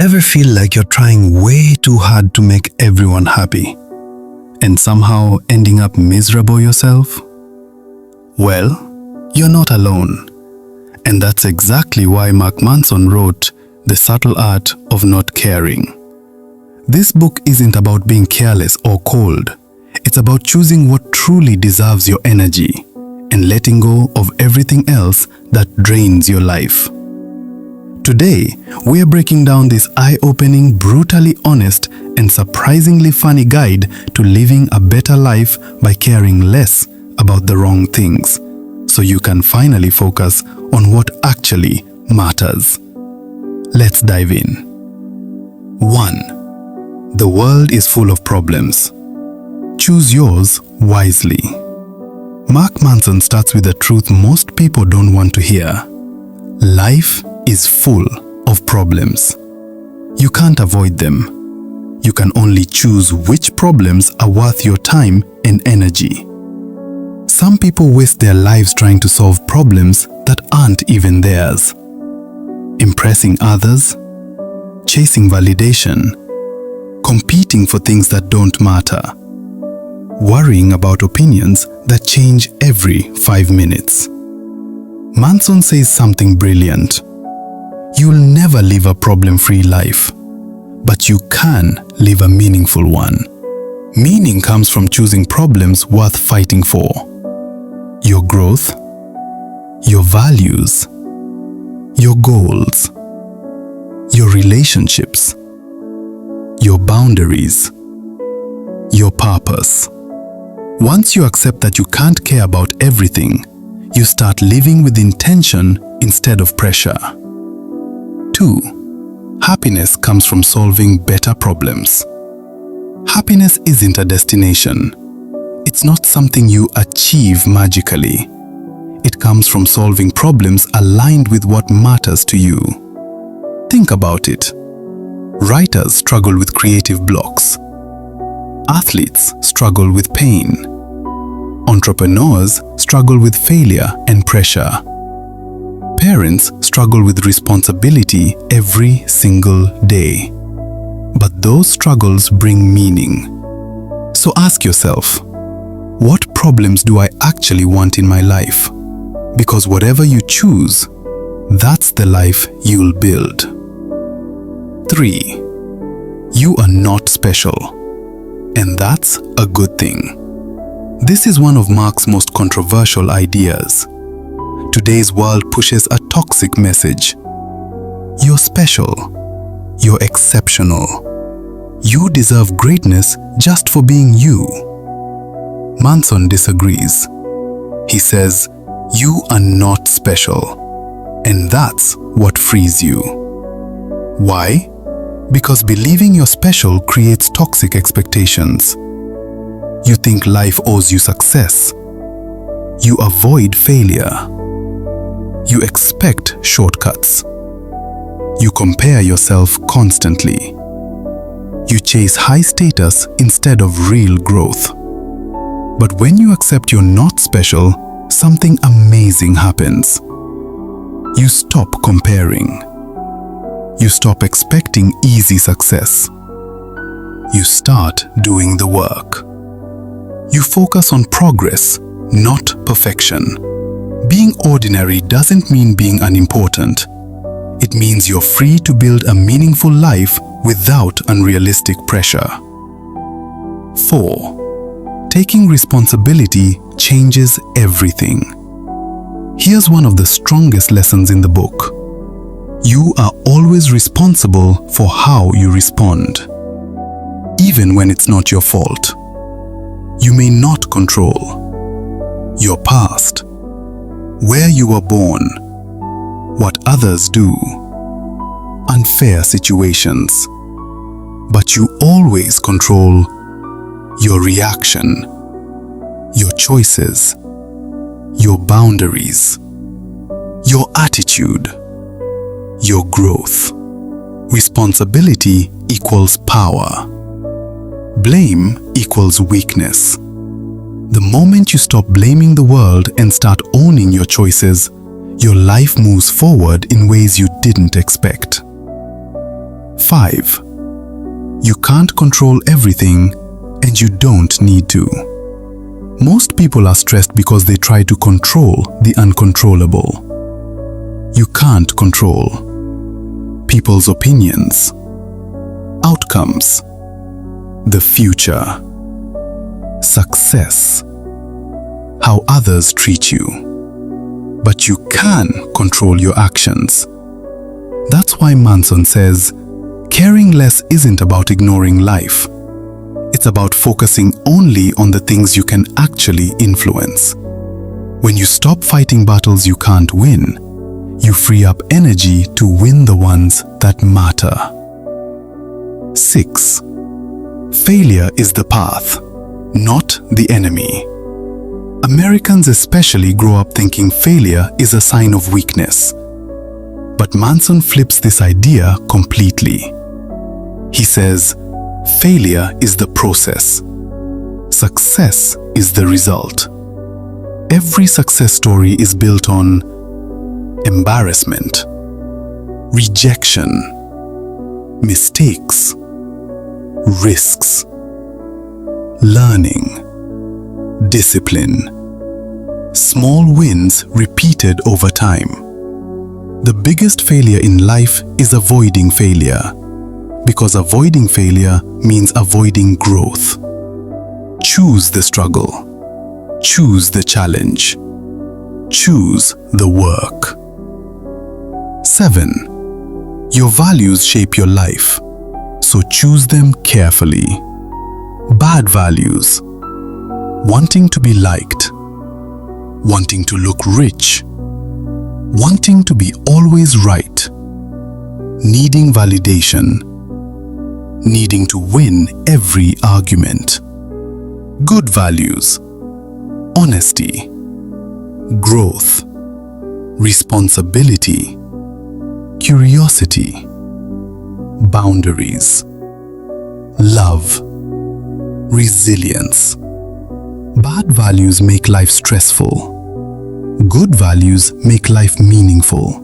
Ever feel like you're trying way too hard to make everyone happy and somehow ending up miserable yourself? Well, you're not alone. And that's exactly why Mark Manson wrote The Subtle Art of Not Caring. This book isn't about being careless or cold. It's about choosing what truly deserves your energy and letting go of everything else that drains your life. Today, we are breaking down this eye-opening, brutally honest, and surprisingly funny guide to living a better life by caring less about the wrong things, so you can finally focus on what actually matters. Let's dive in. 1. The world is full of problems. Choose yours wisely. Mark Manson starts with a truth most people don't want to hear. Life is full of problems. You can't avoid them. You can only choose which problems are worth your time and energy. Some people waste their lives trying to solve problems that aren't even theirs. Impressing others, chasing validation, competing for things that don't matter, worrying about opinions that change every 5 minutes. Manson says something brilliant. You'll never live a problem-free life, but you can live a meaningful one. Meaning comes from choosing problems worth fighting for. Your growth, your values, your goals, your relationships, your boundaries, your purpose. Once you accept that you can't care about everything, you start living with intention instead of pressure. 2. Happiness comes from solving better problems. Happiness isn't a destination. It's not something you achieve magically. It comes from solving problems aligned with what matters to you. Think about it. Writers struggle with creative blocks. Athletes struggle with pain. Entrepreneurs struggle with failure and pressure. Parents struggle with responsibility every single day. But those struggles bring meaning. So ask yourself, what problems do I actually want in my life? Because whatever you choose, that's the life you'll build. 3. You are not special. And that's a good thing. This is one of Mark's most controversial ideas. Today's world pushes a toxic message. You're special. You're exceptional. You deserve greatness just for being you. Manson disagrees. He says, you are not special, and that's what frees you. Why? Because believing you're special creates toxic expectations. You think life owes you success. You avoid failure. You expect shortcuts. You compare yourself constantly. You chase high status instead of real growth. But when you accept you're not special, something amazing happens. You stop comparing. You stop expecting easy success. You start doing the work. You focus on progress, not perfection. Being ordinary doesn't mean being unimportant. It means you're free to build a meaningful life without unrealistic pressure. 4. Taking responsibility changes everything. Here's one of the strongest lessons in the book. You are always responsible for how you respond, even when it's not your fault. You may not control your past, where you were born, what others do, unfair situations, but you always control your reaction, your choices, your boundaries, your attitude, your growth. Responsibility equals power. Blame equals weakness. The moment you stop blaming the world and start owning your choices, your life moves forward in ways you didn't expect. 5. You can't control everything, and you don't need to. Most people are stressed because they try to control the uncontrollable. You can't control people's opinions, outcomes, the future, success, how others treat you. But you can control your actions. That's why Manson says, caring less isn't about ignoring life. It's about focusing only on the things you can actually influence. When you stop fighting battles you can't win, you free up energy to win the ones that matter. 6. Failure is the path, not the enemy. Americans especially grow up thinking failure is a sign of weakness. But Manson flips this idea completely. He says, failure is the process. Success is the result. Every success story is built on embarrassment, rejection, mistakes, risks, learning, discipline, small wins repeated over time. The biggest failure in life is avoiding failure, because avoiding failure means avoiding growth. Choose the struggle. Choose the challenge. Choose the work. 7. Your values shape your life, so choose them carefully. Bad values: wanting to be liked, wanting to look rich, wanting to be always right, needing validation, needing to win every argument. Good values: honesty, growth, responsibility, curiosity, boundaries, love, resilience. Bad values make life stressful. Good values make life meaningful.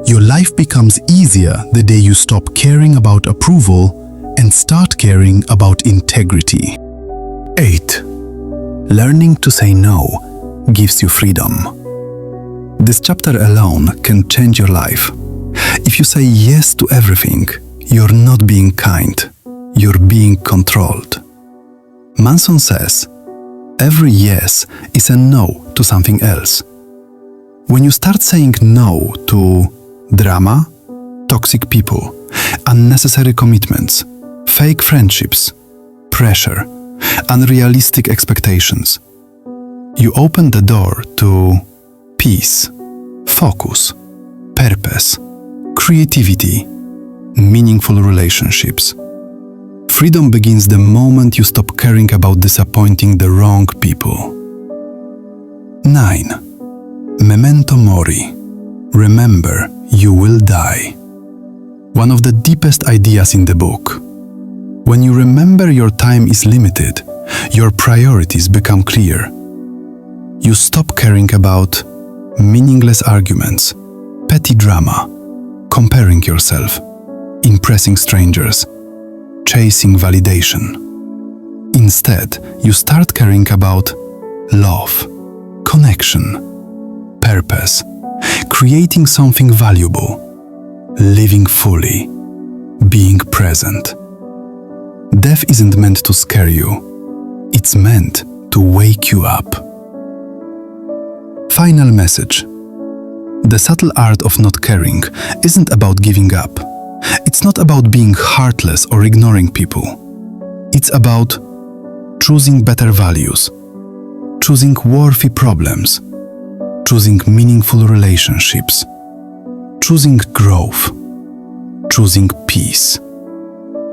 Your life becomes easier the day you stop caring about approval and start caring about integrity. 8. Learning to say no gives you freedom. This chapter alone can change your life. If you say yes to everything, you're not being kind, you're being controlled. Manson says, every yes is a no to something else. When you start saying no to drama, toxic people, unnecessary commitments, fake friendships, pressure, unrealistic expectations, you open the door to peace, focus, purpose, creativity, meaningful relationships. Freedom begins the moment you stop caring about disappointing the wrong people. 9. Memento mori. Remember, you will die. One of the deepest ideas in the book. When you remember your time is limited, your priorities become clear. You stop caring about meaningless arguments, petty drama, comparing yourself, impressing strangers, chasing validation. Instead, you start caring about love, connection, purpose, creating something valuable, living fully, being present. Death isn't meant to scare you. It's meant to wake you up. Final message. The subtle art of not caring isn't about giving up. It's not about being heartless or ignoring people. It's about choosing better values, choosing worthy problems, choosing meaningful relationships, choosing growth, choosing peace,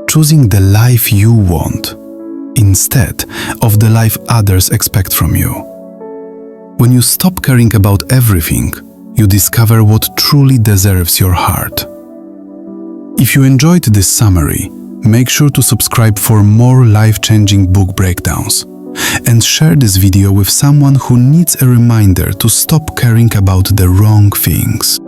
choosing the life you want instead of the life others expect from you. When you stop caring about everything, you discover what truly deserves your heart. If you enjoyed this summary, make sure to subscribe for more life-changing book breakdowns and share this video with someone who needs a reminder to stop caring about the wrong things.